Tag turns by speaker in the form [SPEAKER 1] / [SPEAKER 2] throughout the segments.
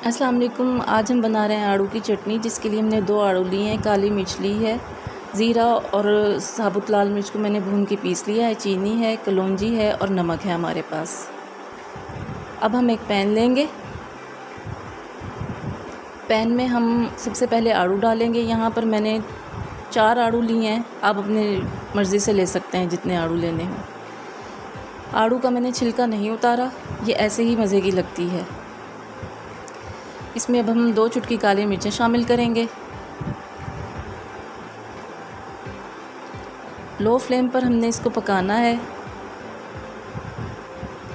[SPEAKER 1] अस्सलाम वालेकुम। आज हम बना रहे हैं आड़ू की चटनी, जिसके लिए हमने 2 आड़ू लिए हैं, काली मिर्च ली है, ज़ीरा और साबुत लाल मिर्च को मैंने भून के पीस लिया है, चीनी है, कलौंजी है और नमक है हमारे पास। अब हम एक पैन लेंगे। पैन में हम सबसे पहले आड़ू डालेंगे। यहाँ पर मैंने 4 आड़ू लिए हैं, आप अपने मर्ज़ी से ले सकते हैं जितने आड़ू लेने हों। आड़ू का मैंने छिलका नहीं उतारा, ये ऐसे ही मज़े की लगती है। इसमें अब हम 2 चुटकी काली मिर्चें शामिल करेंगे। लो फ्लेम पर हमने इसको पकाना है।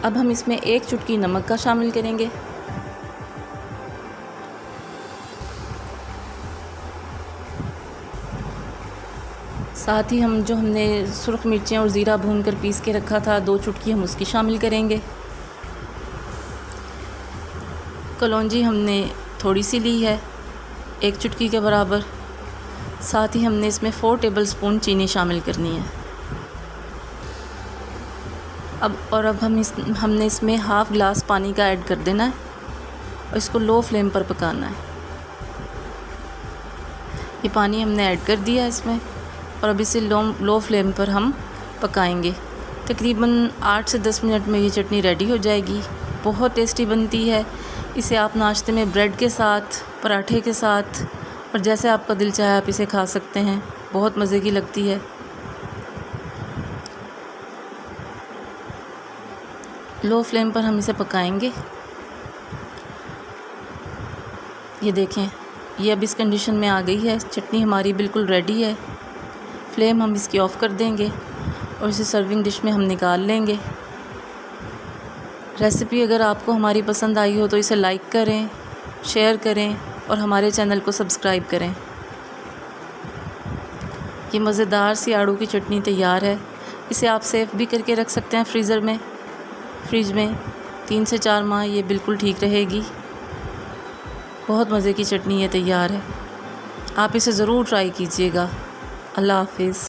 [SPEAKER 1] अब हम इसमें 1 चुटकी नमक का शामिल करेंगे। साथ ही हम जो हमने सुर्ख मिर्चें और ज़ीरा भून कर पीस के रखा था, 2 चुटकी हम उसकी शामिल करेंगे। कलौंजी हमने थोड़ी सी ली है, 1 चुटकी के बराबर। साथ ही हमने इसमें 4 टेबलस्पून चीनी शामिल करनी है। अब हमने इसमें हाफ़ ग्लास पानी का ऐड कर देना है और इसको लो फ्लेम पर पकाना है। ये पानी हमने ऐड कर दिया इसमें और अब इसे लो फ्लेम पर हम पकाएंगे। तकरीबन 8 से 10 मिनट में ये चटनी रेडी हो जाएगी। बहुत टेस्टी बनती है। इसे आप नाश्ते में ब्रेड के साथ, पराठे के साथ और जैसे आपका दिल चाहे आप इसे खा सकते हैं। बहुत मज़े की लगती है। लो फ्लेम पर हम इसे पकाएंगे। ये देखें, ये अब इस कंडीशन में आ गई है। चटनी हमारी बिल्कुल रेडी है। फ्लेम हम इसकी ऑफ़ कर देंगे और इसे सर्विंग डिश में हम निकाल लेंगे। रेसिपी अगर आपको हमारी पसंद आई हो तो इसे लाइक करें, शेयर करें और हमारे चैनल को सब्सक्राइब करें। ये मज़ेदार सी आड़ू की चटनी तैयार है। इसे आप सेव भी करके रख सकते हैं फ्रिज में 3 से 4 माह ये बिल्कुल ठीक रहेगी। बहुत मज़े की चटनी ये तैयार है। आप इसे ज़रूर ट्राई कीजिएगा। अल्लाह हाफ़िज़।